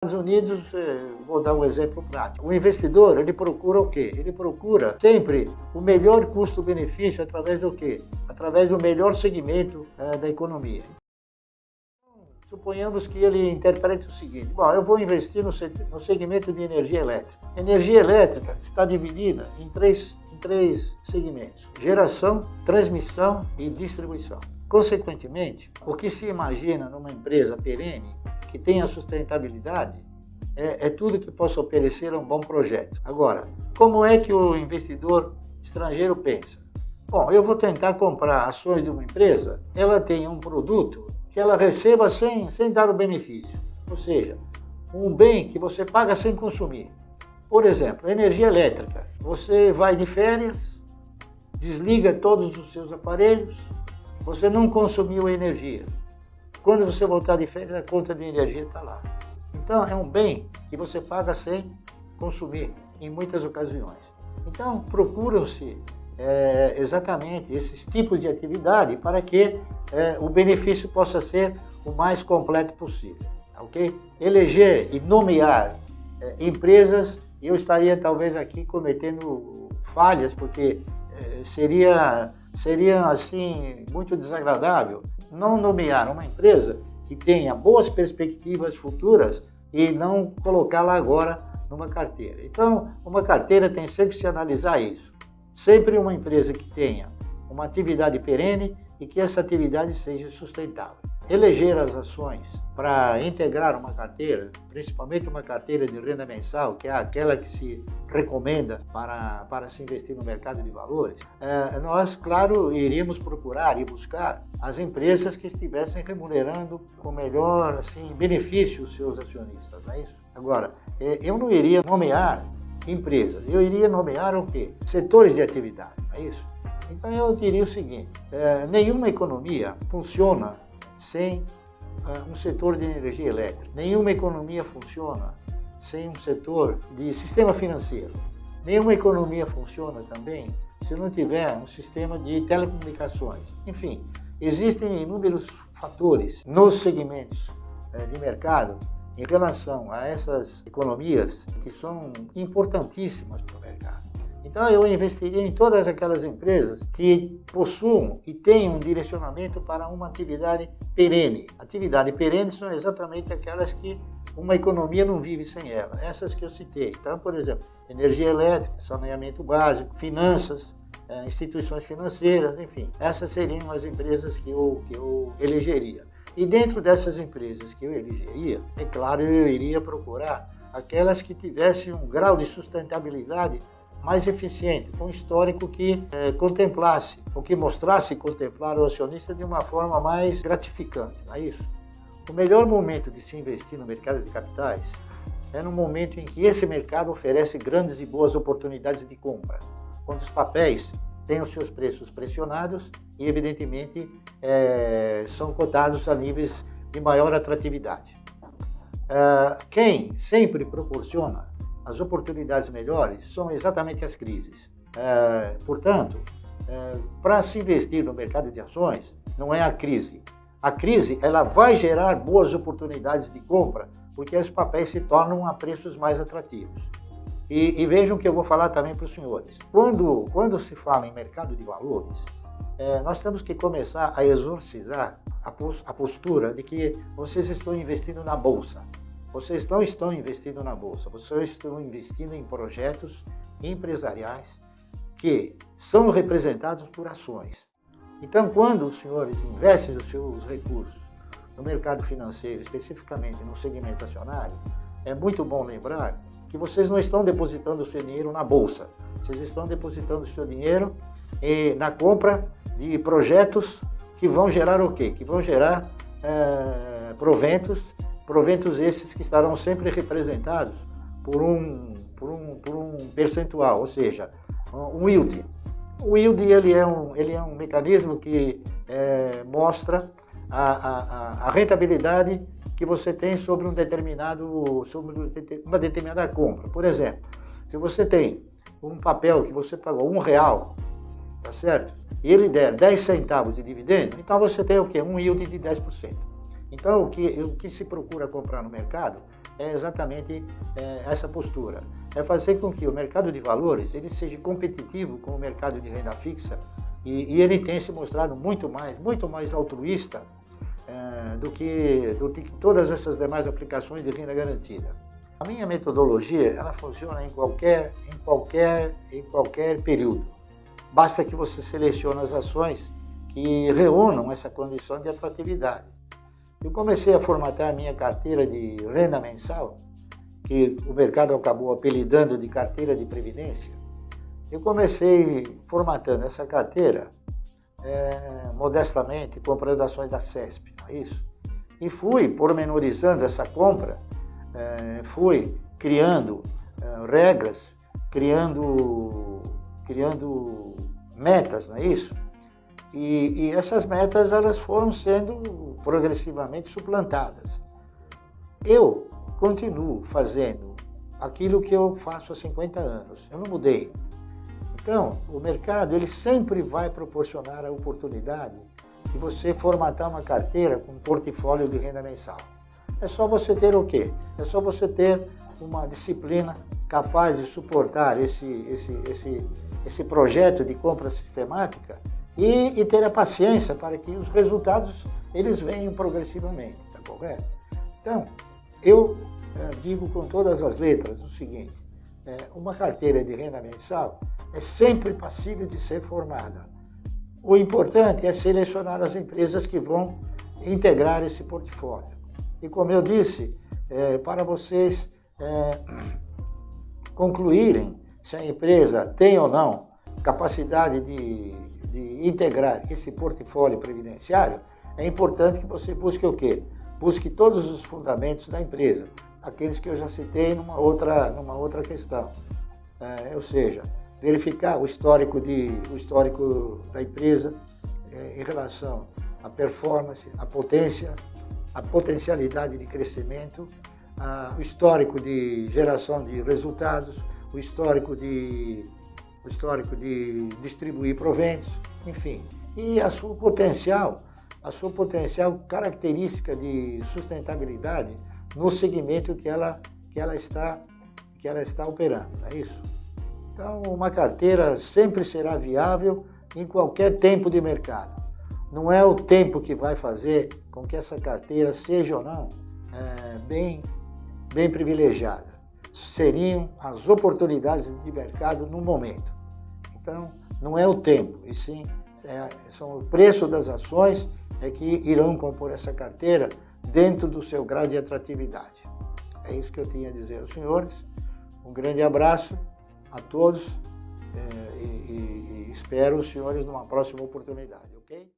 Estados Unidos, vou dar um exemplo prático. O investidor, ele procura o quê? Ele procura sempre o melhor custo-benefício através do quê? Através do melhor segmento da economia. Suponhamos que ele interprete o seguinte: bom, eu vou investir no segmento de energia elétrica. Energia elétrica está dividida em três segmentos: geração, transmissão e distribuição. Consequentemente, o que se imagina numa empresa perene, que tenha sustentabilidade, é tudo que possa oferecer um bom projeto. Agora, como é que o investidor estrangeiro pensa? Bom, eu vou tentar comprar ações de uma empresa, ela tem um produto que ela receba sem dar o benefício. Ou seja, um bem que você paga sem consumir. Por exemplo, energia elétrica. Você vai de férias, desliga todos os seus aparelhos, você não consumiu energia. Quando você voltar de férias, a conta de energia está lá. Então, é um bem que você paga sem consumir, em muitas ocasiões. Então, procuram-se exatamente esses tipos de atividade para que o benefício possa ser o mais completo possível. Ok? Eleger e nomear empresas, eu estaria talvez aqui cometendo falhas, porque seria assim muito desagradável não nomear uma empresa que tenha boas perspectivas futuras e não colocá-la agora numa carteira. Então, uma carteira tem sempre que se analisar isso. Sempre uma empresa que tenha uma atividade perene e que essa atividade seja sustentável. Eleger as ações para integrar uma carteira, principalmente uma carteira de renda mensal, que é aquela que se recomenda para se investir no mercado de valores, nós, claro, iríamos procurar e buscar as empresas que estivessem remunerando com melhor benefício os seus acionistas, não é isso? Agora, eu não iria nomear empresas, eu iria nomear o quê? Setores de atividade, não é isso? Então eu diria o seguinte: nenhuma economia funciona sem um setor de energia elétrica. Nenhuma economia funciona sem um setor de sistema financeiro. Nenhuma economia funciona também se não tiver um sistema de telecomunicações. Enfim, existem inúmeros fatores nos segmentos de mercado em relação a essas economias que são importantíssimas para o mercado. Então eu investiria em todas aquelas empresas que possuam e tenham um direcionamento para uma atividade perene. Atividade perene são exatamente aquelas que uma economia não vive sem ela, essas que eu citei. Então, por exemplo, energia elétrica, saneamento básico, finanças, instituições financeiras, enfim. Essas seriam as empresas que eu elegeria. E dentro dessas empresas que eu elegeria, é claro, eu iria procurar aquelas que tivessem um grau de sustentabilidade mais eficiente, com um histórico que contemplasse, ou que mostrasse contemplar o acionista de uma forma mais gratificante, não é isso? O melhor momento de se investir no mercado de capitais é no momento em que esse mercado oferece grandes e boas oportunidades de compra, quando os papéis têm os seus preços pressionados e, evidentemente, são cotados a níveis de maior atratividade. Quem sempre proporciona as oportunidades melhores são exatamente as crises. Portanto, para se investir no mercado de ações, não é a crise. A crise ela vai gerar boas oportunidades de compra, porque os papéis se tornam a preços mais atrativos. E vejam que eu vou falar também para os senhores. Quando se fala em mercado de valores, nós temos que começar a exorcizar a postura de que vocês estão investindo na bolsa. Vocês não estão investindo na bolsa, vocês estão investindo em projetos empresariais que são representados por ações. Então, quando os senhores investem os seus recursos no mercado financeiro, especificamente no segmento acionário, é muito bom lembrar que vocês não estão depositando o seu dinheiro na bolsa, vocês estão depositando o seu dinheiro na compra de projetos que vão gerar o quê? Que vão gerar proventos esses que estarão sempre representados por um percentual, ou seja, um yield. O yield ele é um mecanismo que mostra a rentabilidade que você tem sobre uma determinada compra. Por exemplo, se você tem um papel que você pagou R$1, tá certo? E ele der 10 centavos de dividendo, então você tem o quê? Um yield de 10%. Então, o que se procura comprar no mercado é exatamente essa postura. É fazer com que o mercado de valores ele seja competitivo com o mercado de renda fixa e ele tem se mostrado muito mais altruísta do que todas essas demais aplicações de renda garantida. A minha metodologia ela funciona em qualquer período. Basta que você selecione as ações que reúnam essa condição de atratividade. Eu comecei a formatar a minha carteira de renda mensal, que o mercado acabou apelidando de carteira de previdência. Eu comecei formatando essa carteira modestamente, comprando ações da CESP, não é isso? E fui pormenorizando essa compra, fui criando regras, criando metas, não é isso? E essas metas elas foram sendo progressivamente suplantadas. Eu continuo fazendo aquilo que eu faço há 50 anos, eu não mudei. Então, o mercado ele sempre vai proporcionar a oportunidade de você formatar uma carteira com um portfólio de renda mensal. É só você ter o quê? É só você ter uma disciplina capaz de suportar esse projeto de compra sistemática e ter a paciência para que os resultados eles venham progressivamente, tá correto? Então, eu digo com todas as letras o seguinte, uma carteira de renda mensal é sempre passível de ser formada. O importante é selecionar as empresas que vão integrar esse portfólio. E como eu disse, para vocês concluírem se a empresa tem ou não capacidade de integrar esse portfólio previdenciário, é importante que você busque o quê? Busque todos os fundamentos da empresa, aqueles que eu já citei numa outra questão. Ou seja, verificar o histórico da empresa em relação à performance, à potência, à potencialidade de crescimento, o histórico de geração de resultados, o histórico de distribuir proventos, enfim, e a sua potencial característica de sustentabilidade no segmento que ela está operando, não é isso? Então, uma carteira sempre será viável em qualquer tempo de mercado. Não é o tempo que vai fazer com que essa carteira seja ou não bem privilegiada. Seriam as oportunidades de mercado no momento. Então, não é o tempo, e sim são o preço das ações que irão compor essa carteira dentro do seu grau de atratividade. É isso que eu tinha a dizer aos senhores. Um grande abraço a todos e espero os senhores numa próxima oportunidade, ok?